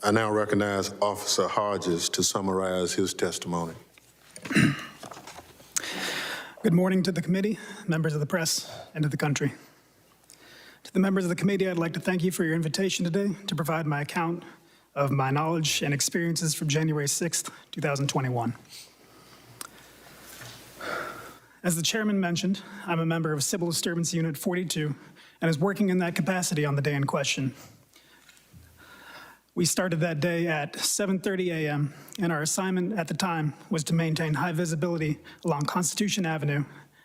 I now recognize Officer Hodges to summarize his testimony. Good morning to the committee, members of the press, and to the country. To the members of the committee, I'd like to thank you for your invitation today to provide my account of my knowledge and experiences from January 6th, 2021. As the chairman mentioned, I'm a member of Civil Disturbance Unit 42 and is working in that capacity on the day in question. We started that day at 7:30 a.m., and our assignment at the time was to maintain high visibility along Constitution Avenue,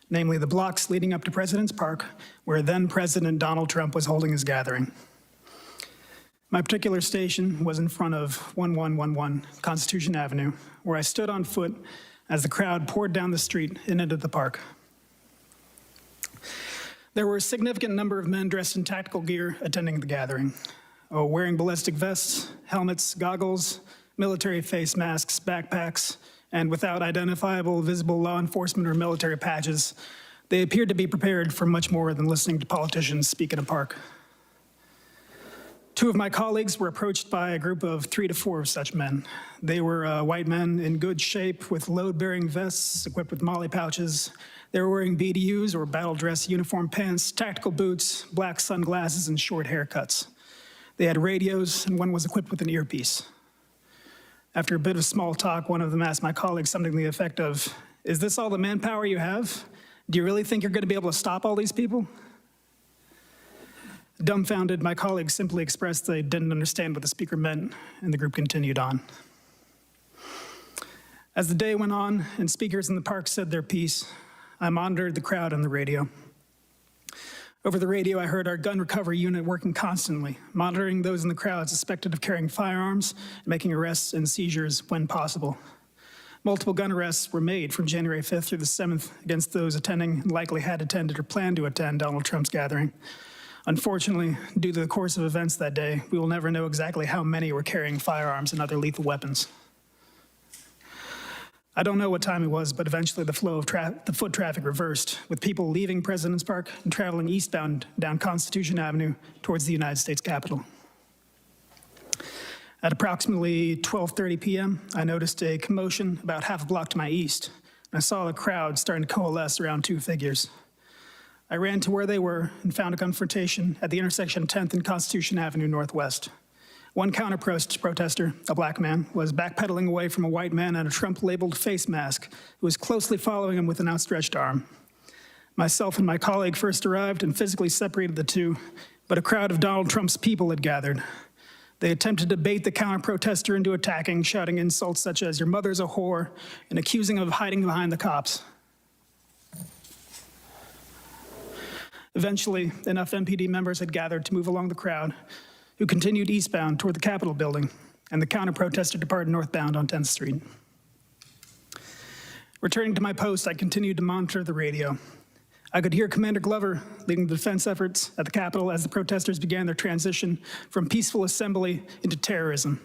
namely the blocks leading up to President's Park, where then President Donald Trump was holding his gathering. My particular station was in front of 1111 Constitution Avenue, where I stood on foot as the crowd poured down the street and into the park. There were a significant number of men dressed in tactical gear attending the gathering, wearing ballistic vests, helmets, goggles, military face masks, backpacks, and without identifiable visible law enforcement or military patches. They appeared to be prepared for much more than listening to politicians speak in a park. Two of my colleagues were approached by a group of 3 to 4 of such men. They were white men in good shape with load-bearing vests equipped with molly pouches. They were wearing BDUs or battle dress uniform pants, tactical boots, black sunglasses, and short haircuts. They had radios, and one was equipped with an earpiece. After a bit of small talk, one of them asked my colleague something to the effect of, "Is this all the manpower you have? Do you really think you're going to be able to stop all these people?" Dumbfounded, my colleague simply expressed they didn't understand what the speaker meant, and the group continued on. As the day went on and speakers in the park said their piece, I monitored the crowd on the radio. Over the radio, I heard our gun recovery unit working constantly, monitoring those in the crowd suspected of carrying firearms, and making arrests and seizures when possible. Multiple gun arrests were made from January 5th through the 7th against those attending and likely had attended or planned to attend Donald Trump's gathering. Unfortunately, due to the course of events that day, we will never know exactly how many were carrying firearms and other lethal weapons. I don't know what time it was, but eventually the flow of the foot traffic reversed, with people leaving President's Park and traveling eastbound down Constitution Avenue towards the United States Capitol. At approximately 12:30 p.m., I noticed a commotion about half a block to my east, and I saw the crowd starting to coalesce around 2 figures. I ran to where they were and found a confrontation at the intersection of 10th and Constitution Avenue Northwest. One counter-protester, a black man, was backpedaling away from a white man in a Trump-labeled face mask who was closely following him with an outstretched arm. Myself and my colleague first arrived and physically separated the two, but a crowd of Donald Trump's people had gathered. They attempted to bait the counter-protester into attacking, shouting insults such as, "Your mother's a whore," and accusing him of hiding behind the cops. Eventually, enough MPD members had gathered to move along the crowd, who continued eastbound toward the Capitol building, and the counter-protester departed northbound on 10th Street. Returning to my post, I continued to monitor the radio. I could hear Commander Glover leading the defense efforts at the Capitol as the protesters began their transition from peaceful assembly into terrorism.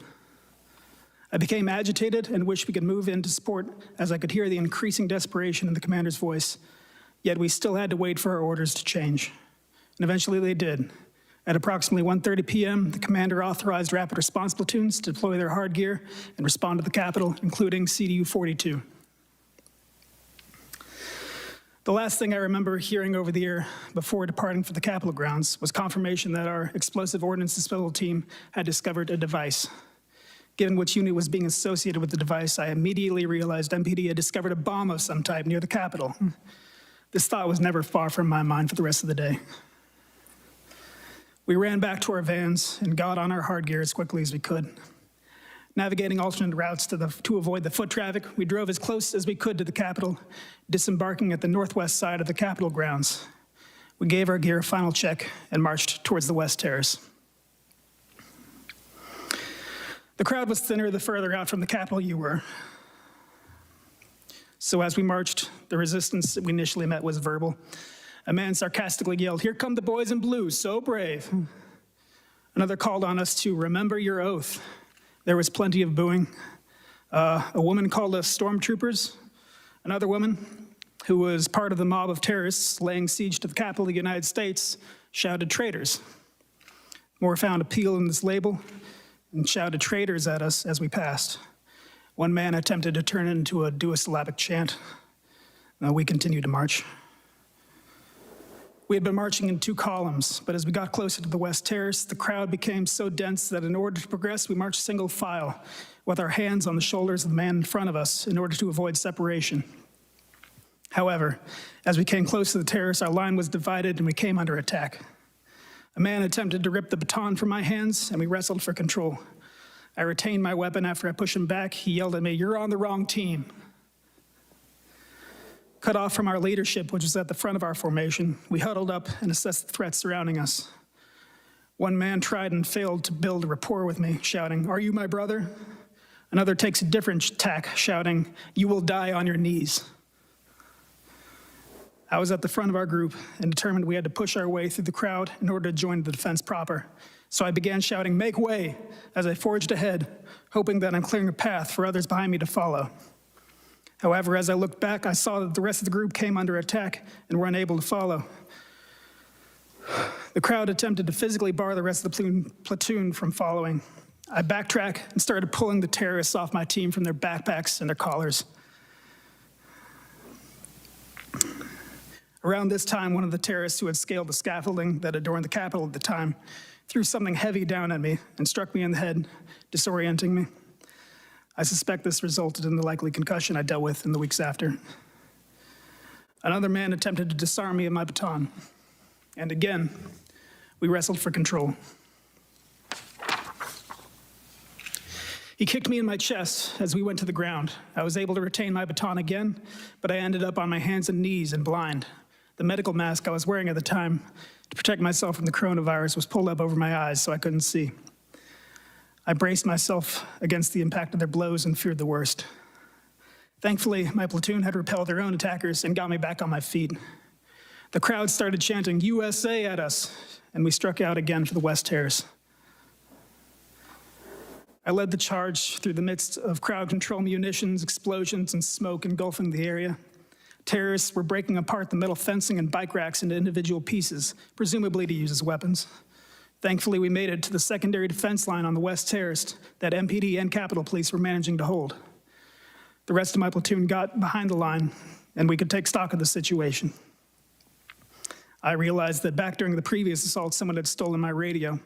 I became agitated and wished we could move in to support as I could hear the increasing desperation in the commander's voice, yet we still had to wait for our orders to change. And eventually they did. At approximately 1:30 p.m., the commander authorized rapid response platoons to deploy their hard gear and respond to the Capitol, including CDU 42. The last thing I remember hearing over the air before departing for the Capitol grounds was confirmation that our explosive ordnance disposal team had discovered a device. Given which unit was being associated with the device, I immediately realized MPD had discovered a bomb of some type near the Capitol. This thought was never far from my mind for the rest of the day. We ran back to our vans and got on our hard gear as quickly as we could. Navigating alternate routes to avoid the foot traffic, we drove as close as we could to the Capitol, disembarking at the northwest side of the Capitol grounds. We gave our gear a final check and marched towards the West Terrace. The crowd was thinner the further out from the Capitol you were. So as we marched, the resistance that we initially met was verbal. A man sarcastically yelled, "Here come the boys in blue, so brave." Another called on us to remember your oath. There was plenty of booing. A woman called us stormtroopers. Another woman, who was part of the mob of terrorists laying siege to the Capitol of the United States, shouted traitors. More found appeal in this label, and shouted traitors at us as we passed. One man attempted to turn it into a duosyllabic chant. We continued to march. We had been marching in 2 columns, but as we got closer to the West Terrace, the crowd became so dense that in order to progress, we marched single file with our hands on the shoulders of the man in front of us in order to avoid separation. However, as we came close to the terrace, our line was divided and we came under attack. A man attempted to rip the baton from my hands, and we wrestled for control. I retained my weapon after I pushed him back. He yelled at me, "You're on the wrong team." Cut off from our leadership, which was at the front of our formation, we huddled up and assessed the threats surrounding us. One man tried and failed to build a rapport with me, shouting, "Are you my brother?" Another takes a different tack, shouting, "You will die on your knees." I was at the front of our group and determined we had to push our way through the crowd in order to join the defense proper. So I began shouting, "Make way," as I forged ahead, hoping that I'm clearing a path for others behind me to follow. However, as I looked back, I saw that the rest of the group came under attack and were unable to follow. The crowd attempted to physically bar the rest of the platoon from following. I backtracked and started pulling the terrorists off my team from their backpacks and their collars. Around this time, one of the terrorists who had scaled the scaffolding that adorned the Capitol at the time threw something heavy down at me and struck me in the head, disorienting me. I suspect this resulted in the likely concussion I dealt with in the weeks after. Another man attempted to disarm me of my baton, and again, we wrestled for control. He kicked me in my chest as we went to the ground. I was able to retain my baton again, but I ended up on my hands and knees and blind. The medical mask I was wearing at the time to protect myself from the coronavirus was pulled up over my eyes so I couldn't see. I braced myself against the impact of their blows and feared the worst. Thankfully, my platoon had repelled their own attackers and got me back on my feet. The crowd started chanting "USA" at us, and we struck out again for the West Terrace. I led the charge through the midst of crowd control munitions, explosions, and smoke engulfing the area. Terrorists were breaking apart the metal fencing and bike racks into individual pieces, presumably to use as weapons. Thankfully, we made it to the secondary defense line on the West Terrace that MPD and Capitol Police were managing to hold. The rest of my platoon got behind the line, and we could take stock of the situation. I realized that back during the previous assault, someone had stolen my radio.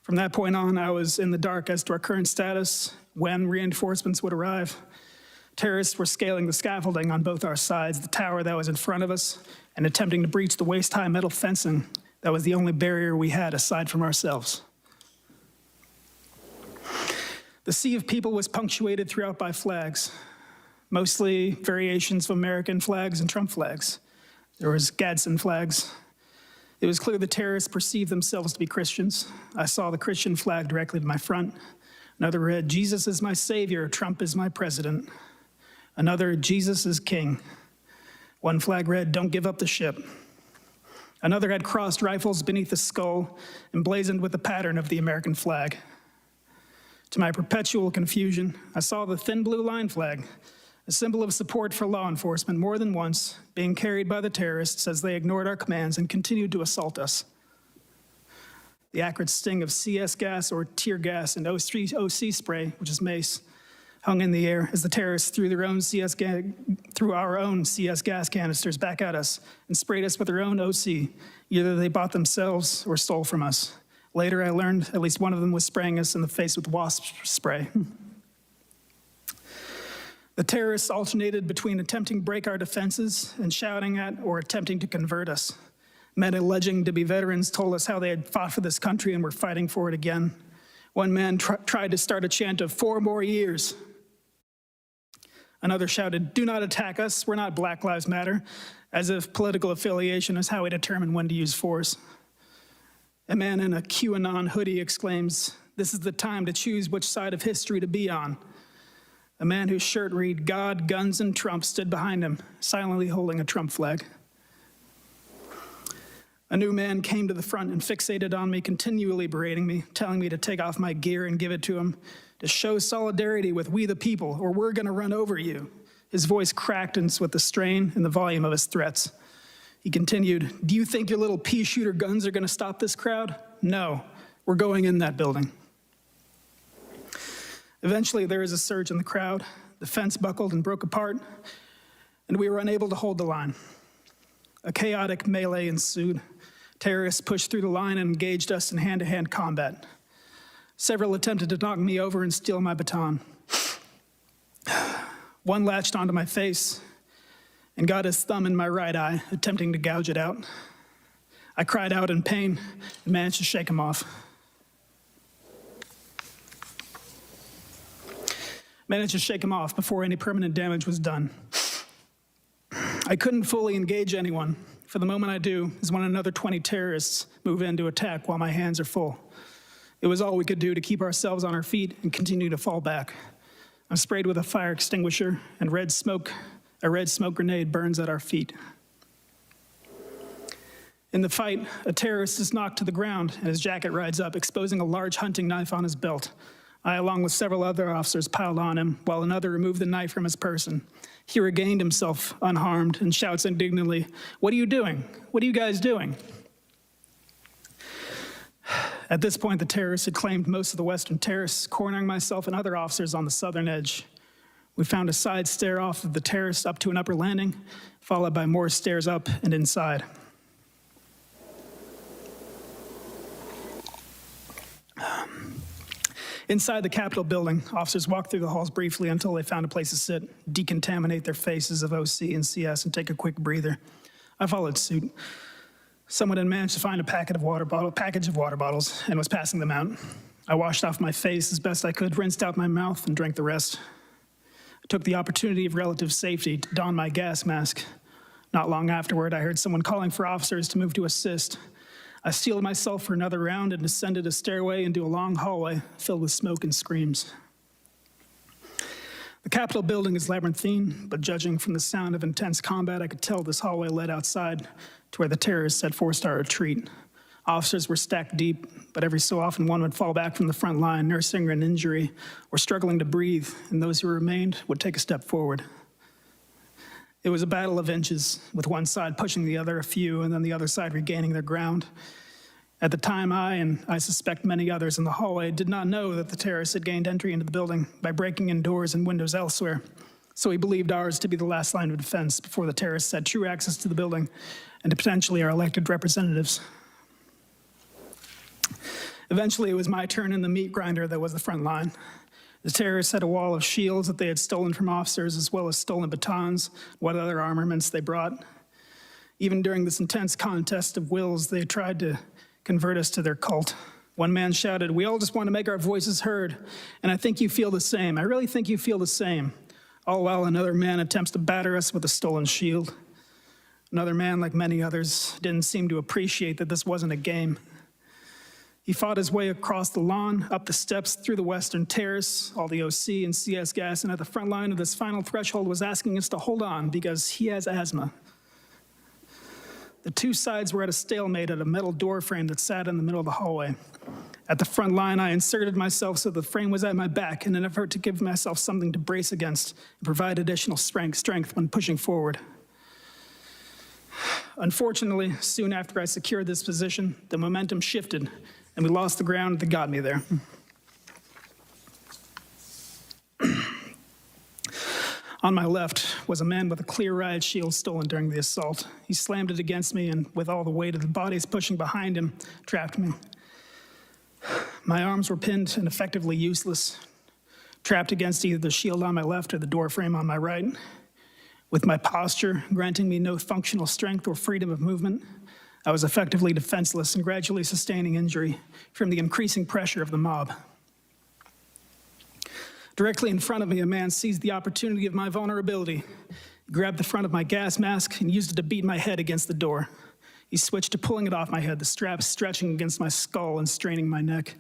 From that point on, I was in the dark as to our current status, when reinforcements would arrive. Terrorists were scaling the scaffolding on both our sides, the tower that was in front of us, and attempting to breach the waist-high metal fencing that was the only barrier we had aside from ourselves. The sea of people was punctuated throughout by flags, mostly variations of American flags and Trump flags. There was Gadsden flags. It was clear the terrorists perceived themselves to be Christians. I saw the Christian flag directly to my front. Another read, "Jesus is my savior, Trump is my president." Another, "Jesus is king." One flag read, "Don't give up the ship." Another had crossed rifles beneath the skull, emblazoned with the pattern of the American flag. To my perpetual confusion, I saw the thin blue line flag, a symbol of support for law enforcement, more than once being carried by the terrorists as they ignored our commands and continued to assault us. The acrid sting of CS gas or tear gas and OC spray, which is mace, hung in the air as the terrorists threw our own CS gas canisters back at us and sprayed us with their own OC. Either they bought themselves or stole from us. Later, I learned at least one of them was spraying us in the face with wasp spray. The terrorists alternated between attempting to break our defenses and shouting at or attempting to convert us. Men alleging to be veterans told us how they had fought for this country and were fighting for it again. One man tried to start a chant of 4 more years. Another shouted, "Do not attack us, we're not Black Lives Matter," as if political affiliation is how we determine when to use force. A man in a QAnon hoodie exclaims, "This is the time to choose which side of history to be on." A man whose shirt read, "God, guns, and Trump" stood behind him, silently holding a Trump flag. A new man came to the front and fixated on me, continually berating me, telling me to take off my gear and give it to him, to show solidarity with we the people, or we're gonna run over you. His voice cracked with the strain and the volume of his threats. He continued, "Do you think your little pea shooter guns are gonna stop this crowd? No, we're going in that building." Eventually, there was a surge in the crowd. The fence buckled and broke apart, and we were unable to hold the line. A chaotic melee ensued. Terrorists pushed through the line and engaged us in hand-to-hand combat. Several attempted to knock me over and steal my baton. One latched onto my face and got his thumb in my right eye, attempting to gouge it out. I cried out in pain and managed to shake him off. Before any permanent damage was done. I couldn't fully engage anyone, for the moment I do is when another 20 terrorists move in to attack while my hands are full. It was all we could do to keep ourselves on our feet and continue to fall back. I'm sprayed with a fire extinguisher, and a red smoke grenade burns at our feet. In the fight, a terrorist is knocked to the ground and his jacket rides up, exposing a large hunting knife on his belt. I, along with several other officers, piled on him, while another removed the knife from his person. He regained himself unharmed and shouts indignantly, "What are you doing? What are you guys doing?" At this point, the terrorists had claimed most of the western terrace, cornering myself and other officers on the southern edge. We found a side stair off of the terrace up to an upper landing, followed by more stairs up and inside. Inside the Capitol building, officers walked through the halls briefly until they found a place to sit, decontaminate their faces of OC and CS, and take a quick breather. I followed suit. Someone had managed to find a package of water bottles and was passing them out. I washed off my face as best I could, rinsed out my mouth, and drank the rest. I took the opportunity of relative safety to don my gas mask. Not long afterward, I heard someone calling for officers to move to assist. I steeled myself for another round and descended a stairway into a long hallway filled with smoke and screams. The Capitol building is labyrinthine, but judging from the sound of intense combat, I could tell this hallway led outside to where the terrorists had forced our retreat. Officers were stacked deep, but every so often one would fall back from the front line, nursing an injury or struggling to breathe, and those who remained would take a step forward. It was a battle of inches, with one side pushing the other a few, and then the other side regaining their ground. At the time, I, and I suspect many others in the hallway, did not know that the terrorists had gained entry into the building by breaking in doors and windows elsewhere, so we believed ours to be the last line of defense before the terrorists had true access to the building and to potentially our elected representatives. Eventually, it was my turn in the meat grinder that was the front line. The terrorists had a wall of shields that they had stolen from officers, as well as stolen batons, what other armaments they brought. Even during this intense contest of wills, they tried to convert us to their cult. One man shouted, "We all just want to make our voices heard, and I think you feel the same. I really think you feel the same." All while another man attempts to batter us with a stolen shield. Another man, like many others, didn't seem to appreciate that this wasn't a game. He fought his way across the lawn, up the steps, through the western terrace, all the OC and CS gas, and at the front line of this final threshold was asking us to hold on because he has asthma. The two sides were at a stalemate at a metal door frame that sat in the middle of the hallway. At the front line, I inserted myself so the frame was at my back in an effort to give myself something to brace against and provide additional strength when pushing forward. Unfortunately, soon after I secured this position, the momentum shifted and we lost the ground that got me there. On my left was a man with a clear riot shield stolen during the assault. He slammed it against me and, with all the weight of the bodies pushing behind him, trapped me. My arms were pinned and effectively useless, trapped against either the shield on my left or the door frame on my right. With my posture granting me no functional strength or freedom of movement, I was effectively defenseless and gradually sustaining injury from the increasing pressure of the mob. Directly in front of me, a man seized the opportunity of my vulnerability. He grabbed the front of my gas mask and used it to beat my head against the door. He switched to pulling it off my head, the strap stretching against my skull and straining my neck.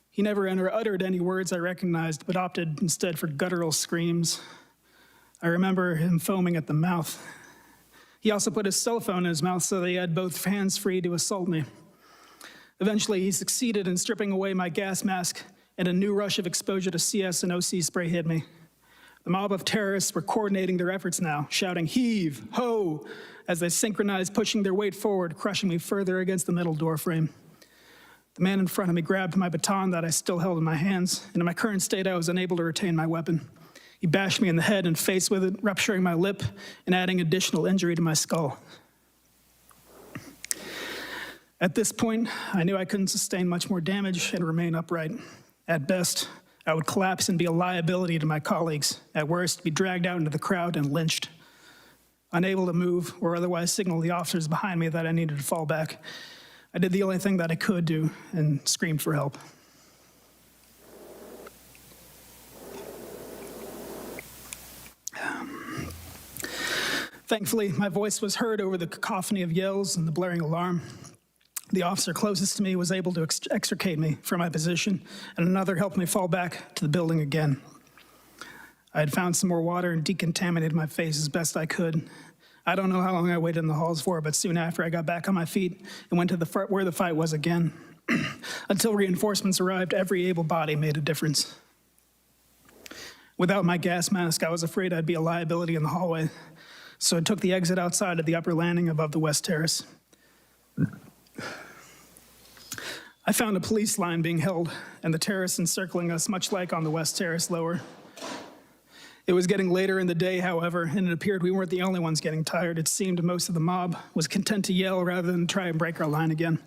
He never uttered any words I recognized, but opted instead for guttural screams. I remember him foaming at the mouth. He also put his cell phone in his mouth so that he had both hands free to assault me. Eventually, he succeeded in stripping away my gas mask, and a new rush of exposure to CS and OC spray hit me. The mob of terrorists were coordinating their efforts now, shouting "heave, ho," as they synchronized, pushing their weight forward, crushing me further against the metal door frame. The man in front of me grabbed my baton that I still held in my hands, and in my current state, I was unable to retain my weapon. He bashed me in the head and face with it, rupturing my lip and adding additional injury to my skull. At this point, I knew I couldn't sustain much more damage and remain upright. At best, I would collapse and be a liability to my colleagues. At worst, be dragged out into the crowd and lynched. Unable to move or otherwise signal the officers behind me that I needed to fall back, I did the only thing that I could do and screamed for help. Thankfully, my voice was heard over the cacophony of yells and the blaring alarm. The officer closest to me was able to extricate me from my position, and another helped me fall back to the building again. I had found some more water and decontaminated my face as best I could. I don't know how long I waited in the halls for, but soon after I got back on my feet and went to where the fight was again. Until reinforcements arrived, every able body made a difference. Without my gas mask, I was afraid I'd be a liability in the hallway, so I took the exit outside of the upper landing above the West Terrace. I found a police line being held and the terrace encircling us, much like on the West Terrace lower. It was getting later in the day, however, and it appeared we weren't the only ones getting tired. It seemed most of the mob was content to yell rather than try and break our line again.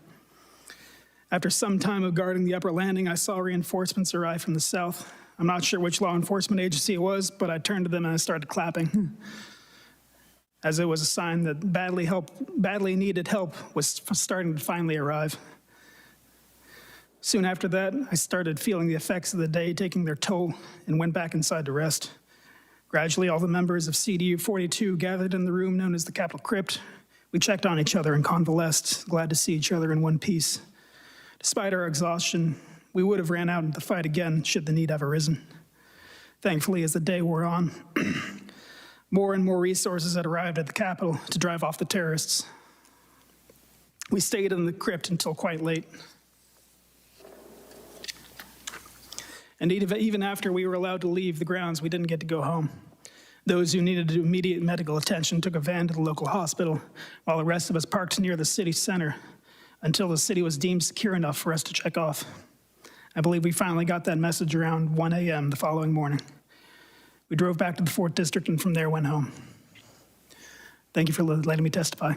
After some time of guarding the upper landing, I saw reinforcements arrive from the south. I'm not sure which law enforcement agency it was, but I turned to them and I started clapping, as it was a sign that badly needed help was starting to finally arrive. Soon after that, I started feeling the effects of the day taking their toll and went back inside to rest. Gradually, all the members of CDU 42 gathered in the room known as the Capitol Crypt. We checked on each other and convalesced, glad to see each other in one piece. Despite our exhaustion, we would have ran out into the fight again should the need have arisen. Thankfully, as the day wore on, more and more resources had arrived at the Capitol to drive off the terrorists. We stayed in the crypt until quite late. And even after we were allowed to leave the grounds, we didn't get to go home. Those who needed immediate medical attention took a van to the local hospital, while the rest of us parked near the city center until the city was deemed secure enough for us to check off. I believe we finally got that message around 1 a.m. the following morning. We drove back to the 4th District and from there went home. Thank you for letting me testify.